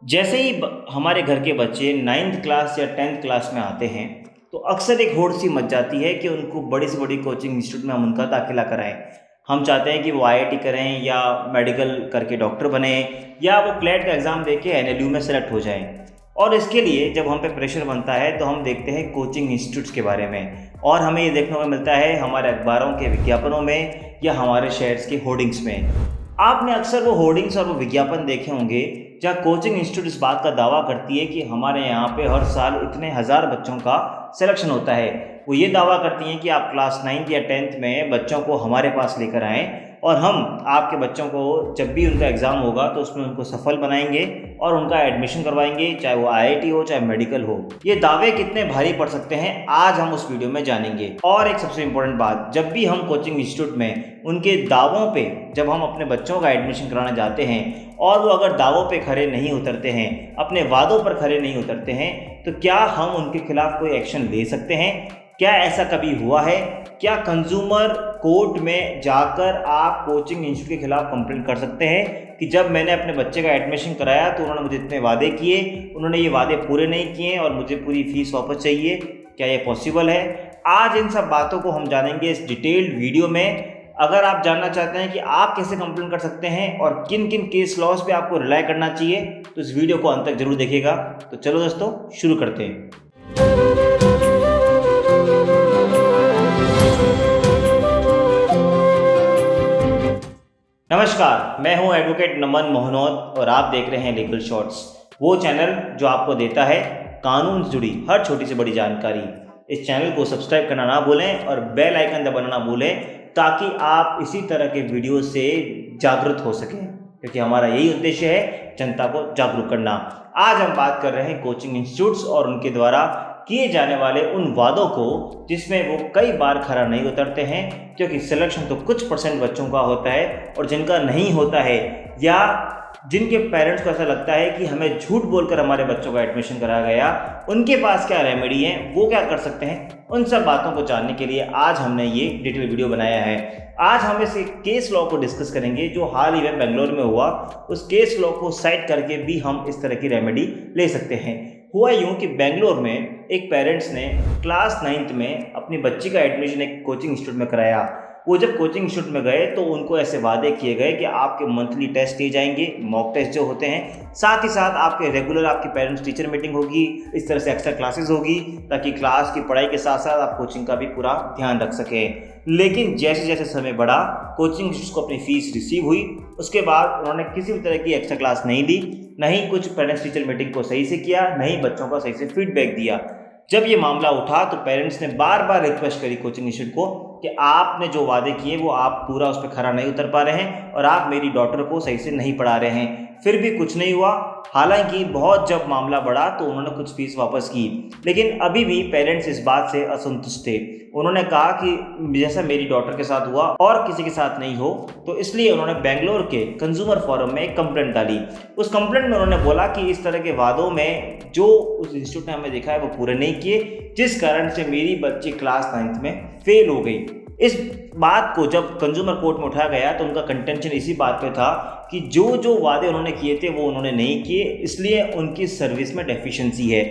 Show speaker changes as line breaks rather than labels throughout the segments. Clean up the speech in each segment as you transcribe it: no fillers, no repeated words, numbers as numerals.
जैसे ही हमारे घर के बच्चे 9th क्लास या 10th क्लास में आते हैं तो अक्सर एक होड़ सी मच जाती है कि उनको बड़ी से बड़ी कोचिंग इंस्टीट्यूट में हम उनका दाखिला कराएं। हम चाहते हैं कि वो आईआईटी करें या मेडिकल करके डॉक्टर बने या वो क्लेट का एग्ज़ाम दे के एनएलयू में सेलेक्ट हो जाएं। और इसके लिए जब हम पे प्रेशर बनता है तो हम देखते हैं कोचिंग इंस्टीट्यूट्स के बारे में, और हमें ये देखने को मिलता है हमारे अखबारों के विज्ञापनों में या हमारे शहर्स के होर्डिंग्स में। आपने अक्सर वो होर्डिंग्स और वो विज्ञापन देखे होंगे जहाँ कोचिंग इंस्टीट्यूट इस बात का दावा करती है कि हमारे यहाँ पे हर साल इतने हज़ार बच्चों का सिलेक्शन होता है। वो ये दावा करती हैं कि आप क्लास 9th या 10th में बच्चों को हमारे पास लेकर आएँ और हम आपके बच्चों को जब भी उनका एग्ज़ाम होगा तो उसमें उनको सफल बनाएंगे और उनका एडमिशन करवाएंगे, चाहे वो आईआईटी हो चाहे मेडिकल हो। ये दावे कितने भारी पड़ सकते हैं आज हम उस वीडियो में जानेंगे। और एक सबसे इम्पोर्टेंट बात, जब भी हम कोचिंग इंस्टीट्यूट में उनके दावों पे जब हम अपने बच्चों का एडमिशन कराने जाते हैं और वो अगर दावों पे खरे नहीं उतरते हैं, अपने वादों पर खरे नहीं उतरते हैं, तो क्या हम उनके खिलाफ कोई एक्शन ले सकते हैं? क्या ऐसा कभी हुआ है? क्या कंज्यूमर कोर्ट में जाकर आप कोचिंग इंस्टीट्यूट के खिलाफ कंप्लेंट कर सकते हैं कि जब मैंने अपने बच्चे का एडमिशन कराया तो उन्होंने मुझे इतने वादे किए, उन्होंने ये वादे पूरे नहीं किए और मुझे पूरी फीस वापस चाहिए? क्या ये पॉसिबल है? आज इन सब बातों को हम जानेंगे इस डिटेल्ड वीडियो में। अगर आप जानना चाहते हैं कि आप कैसे कंप्लेंट कर सकते हैं और किन किन केस लॉज पे आपको रिलाई करना चाहिए, तो इस वीडियो को अंत तक जरूर देखिएगा। तो चलो दोस्तों, शुरू करते हैं। नमस्कार, मैं हूं एडवोकेट नमन मोहनोद और आप देख रहे हैं लीगल शॉर्ट्स, वो चैनल जो आपको देता है कानून से जुड़ी हर छोटी से बड़ी जानकारी। इस चैनल को सब्सक्राइब करना ना भूलें और बेल आइकन दबाना ना भूलें ताकि आप इसी तरह के वीडियो से जागरूक हो सकें, क्योंकि हमारा यही उद्देश्य है जनता को जागरूक करना। आज हम बात कर रहे हैं कोचिंग इंस्टीट्यूट्स और उनके द्वारा किए जाने वाले उन वादों को जिसमें वो कई बार खरा नहीं उतरते हैं, क्योंकि सिलेक्शन तो कुछ परसेंट बच्चों का होता है और जिनका नहीं होता है या जिनके पेरेंट्स को ऐसा लगता है कि हमें झूठ बोलकर हमारे बच्चों का एडमिशन कराया गया, उनके पास क्या रेमेडी है, वो क्या कर सकते हैं, उन सब बातों को जानने के लिए आज हमने ये डिटेल वीडियो बनाया है। आज हम इस केस लॉ को डिस्कस करेंगे जो हाल ही में बेंगलोर में हुआ। उस केस लॉ को साइड करके भी हम इस तरह की रेमेडी ले सकते हैं। हुआ यूँ कि बेंगलोर में एक पेरेंट्स ने क्लास 9th में अपनी बच्ची का एडमिशन एक कोचिंग इंस्टीट्यूट में कराया। वो जब कोचिंग इंस्टीट्यूट में गए तो उनको ऐसे वादे किए गए कि आपके मंथली टेस्ट लिए जाएंगे, मॉक टेस्ट जो होते हैं, साथ ही साथ आपके रेगुलर आपकी पेरेंट्स टीचर मीटिंग होगी, इस तरह से एक्स्ट्रा क्लासेस होगी ताकि क्लास की पढ़ाई के साथ साथ आप कोचिंग का भी पूरा ध्यान रख सकें। लेकिन जैसे जैसे समय बढ़ा, कोचिंग इंस्टीट्यूट को अपनी फीस रिसीव हुई, उसके बाद उन्होंने किसी भी तरह की एक्स्ट्रा क्लास नहीं ली, नहीं कुछ पेरेंट्स टीचर मीटिंग को सही से किया, नहीं बच्चों का सही से फीडबैक दिया। जब ये मामला उठा तो पेरेंट्स ने बार बार रिक्वेस्ट करी कोचिंग इंस्टीट्यूट को कि आपने जो वादे किए वो आप पूरा उस पर खरा नहीं उतर पा रहे हैं और आप मेरी डॉटर को सही से नहीं पढ़ा रहे हैं। फिर भी कुछ नहीं हुआ। हालांकि बहुत जब मामला बढ़ा तो उन्होंने कुछ फीस वापस की, लेकिन अभी भी पेरेंट्स इस बात से असंतुष्ट थे। उन्होंने कहा कि जैसा मेरी डॉटर के साथ हुआ और किसी के साथ नहीं हो, तो इसलिए उन्होंने बेंगलोर के कंज्यूमर फोरम में एक कंप्लेंट डाली। उस कंप्लेंट में उन्होंने बोला कि इस तरह के वादों में जो उस इंस्टीट्यूट ने हमें दिखा है वो पूरे नहीं किए, जिस कारण से मेरी बच्ची क्लास 9th में फेल हो गई। इस बात को जब कंज्यूमर कोर्ट में उठाया गया तो उनका कंटेंशन इसी बात पे था कि जो जो वादे उन्होंने किए थे वो उन्होंने नहीं किए, इसलिए उनकी सर्विस में डेफिशिएंसी है।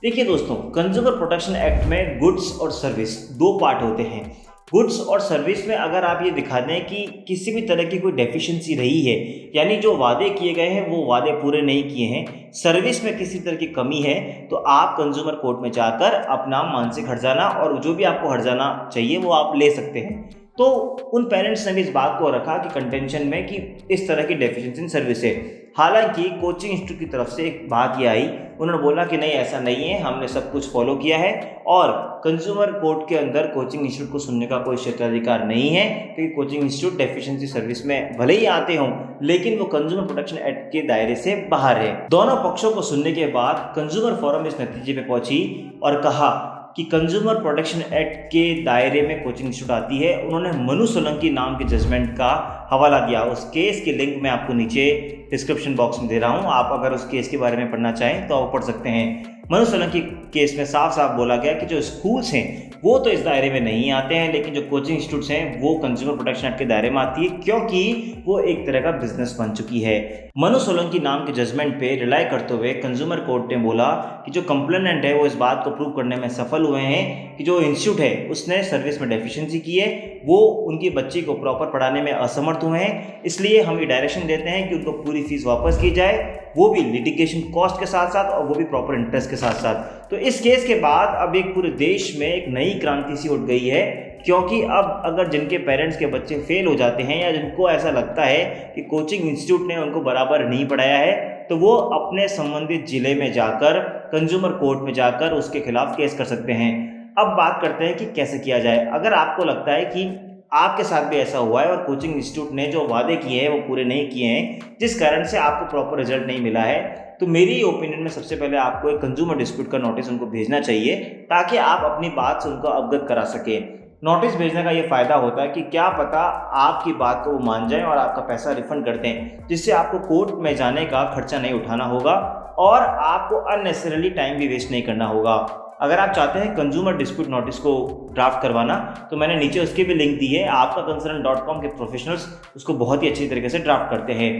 देखिए दोस्तों, कंज्यूमर प्रोटेक्शन एक्ट में गुड्स और सर्विस दो पार्ट होते हैं। गुड्स और सर्विस में अगर आप ये दिखा दें कि किसी भी तरह की कोई डेफिशिएंसी रही है, यानी जो वादे किए गए हैं वो वादे पूरे नहीं किए हैं, सर्विस में किसी तरह की कमी है, तो आप कंज्यूमर कोर्ट में जाकर अपना मानसिक हर्जाना और जो भी आपको हर्जाना चाहिए वो आप ले सकते हैं। तो उन पेरेंट्स ने भी इस बात को रखा कि कंटेंशन में कि इस तरह की डेफिशिएंसी इन सर्विस है। हालांकि कोचिंग इंस्टीट्यूट की तरफ से एक बात ये आई, उन्होंने बोला कि नहीं ऐसा नहीं है, हमने सब कुछ फॉलो किया है और कंज्यूमर कोर्ट के अंदर कोचिंग इंस्टीट्यूट को सुनने का कोई क्षेत्राधिकार नहीं है, क्योंकि कोचिंग इंस्टीट्यूट डेफिशिएंसी सर्विस में भले ही आते हों लेकिन वो कंज्यूमर प्रोटेक्शन एक्ट के दायरे से बाहर है। दोनों पक्षों को सुनने के बाद कंज्यूमर फोरम इस नतीजे पे पहुंची और कहा कि कंज्यूमर प्रोटेक्शन एक्ट के दायरे में कोचिंग इंस्टीट्यूट आती है। उन्होंने मनु सोलंकी नाम के जजमेंट का हवाला दिया, उस केस की लिंक मैं आपको नीचे डिस्क्रिप्शन बॉक्स में दे रहा हूँ। आप अगर उस केस के बारे में पढ़ना चाहें तो आप पढ़ सकते हैं। मनु सोलंकी केस में साफ साफ बोला गया कि जो स्कूल्स हैं वो तो इस दायरे में नहीं आते हैं, लेकिन जो कोचिंग इंस्टीट्यूट्स हैं वो कंज्यूमर प्रोटेक्शन एक्ट के दायरे में आती है, क्योंकि वो एक तरह का बिजनेस बन चुकी है। मनु सोलंकी नाम के जजमेंट पे रिलाई करते हुए कंज्यूमर कोर्ट ने बोला कि जो कंप्लेनेंट है वो इस बात को प्रूव करने में सफल हुए हैं कि जो इंस्टीट्यूट है उसने सर्विस में डेफिशिएंसी की है, वो उनकी बच्ची को प्रॉपर पढ़ाने में असमर्थ हुए हैं। इसलिए हम ये डायरेक्शन देते हैं कि उनको पूरी फीस वापस की जाए, वो भी लिटिगेशन कॉस्ट के साथ साथ और वो भी प्रॉपर इंटरेस्ट के साथ साथ। तो इस केस के बाद अब एक पूरे देश में एक नई क्रांति सी उठ गई है, क्योंकि अब अगर जिनके पेरेंट्स के बच्चे फेल हो जाते हैं या जिनको ऐसा लगता है कि कोचिंग इंस्टीट्यूट ने उनको बराबर नहीं पढ़ाया है, तो वो अपने संबंधित जिले में जाकर कंज्यूमर कोर्ट में जाकर उसके खिलाफ केस कर सकते हैं। अब बात करते हैं कि कैसे किया जाए। अगर आपको लगता है कि आपके साथ भी ऐसा हुआ है और कोचिंग इंस्टीट्यूट ने जो वादे किए हैं वो पूरे नहीं किए हैं, जिस कारण से आपको प्रॉपर रिजल्ट नहीं मिला है, तो मेरी ओपिनियन में सबसे पहले आपको एक कंज्यूमर डिस्प्यूट का नोटिस उनको भेजना चाहिए, ताकि आप अपनी बात से उनको अवगत करा सकें। नोटिस भेजने का ये फ़ायदा होता है कि क्या पता आपकी बात को वो मान जाएं और आपका पैसा रिफंड कर दें, जिससे आपको कोर्ट में जाने का खर्चा नहीं उठाना होगा और आपको अननेसेसरली टाइम भी वेस्ट नहीं करना होगा। अगर आप चाहते हैं कंज्यूमर डिस्प्यूट नोटिस को ड्राफ्ट करवाना, तो मैंने नीचे उसकी भी लिंक दी है। आपकाकंसर्न.com के प्रोफेशनल्स उसको बहुत ही अच्छी तरीके से ड्राफ्ट करते हैं।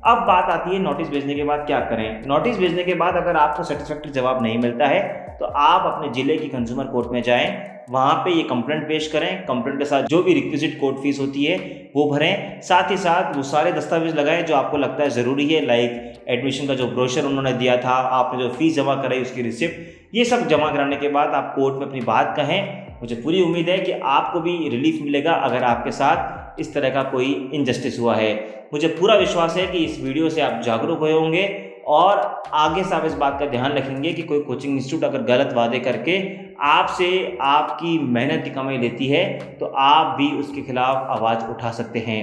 अब बात आती है नोटिस भेजने के बाद क्या करें। नोटिस भेजने के बाद अगर आपको सेटिस्फैक्टरी जवाब नहीं मिलता है तो आप अपने ज़िले की कंज्यूमर कोर्ट में जाएं, वहाँ पे ये कंप्लेंट पेश करें, कंप्लेंट के साथ जो भी रिक्विजिट कोर्ट फीस होती है वो भरें, साथ ही साथ वो सारे दस्तावेज लगाएं जो आपको लगता है ज़रूरी है, लाइक एडमिशन का जो ब्रोशर उन्होंने दिया था, आपने जो फीस जमा कराई उसकी रिसिप्ट, ये सब जमा कराने के बाद आप कोर्ट में अपनी बात कहें। मुझे पूरी उम्मीद है कि आपको भी रिलीफ मिलेगा अगर आपके साथ इस तरह का कोई इनजस्टिस हुआ है। मुझे पूरा विश्वास है कि इस वीडियो से आप जागरूक हुए होंगे और आगे से आप इस बात का ध्यान रखेंगे कि कोई कोचिंग इंस्टीट्यूट अगर गलत वादे करके आपसे आपकी मेहनत की कमाई लेती है तो आप भी उसके खिलाफ आवाज़ उठा सकते हैं।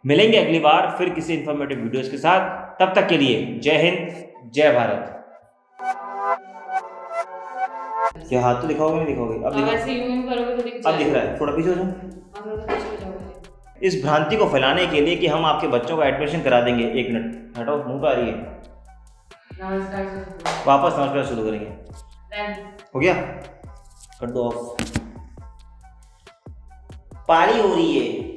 मिलेंगे अगली बार फिर किसी इंफॉर्मेटिव वीडियोज़ के साथ। तब तक के लिए जय हिंद, जय भारत। क्या हाथ तो दिखाओगे नहीं दिखाओगे? अब दिख रहा है, थोड़ा पीछे हो जाओ। इस भ्रांति को फैलाने के लिए कि हम आपके बच्चों का एडमिशन करा देंगे, एक मिनट हटाओ, मुंह पे आ रही है, वापस नमस्कार शुरू करेंगे। हो गया, कर दो ऑफ। पारी हो रही है।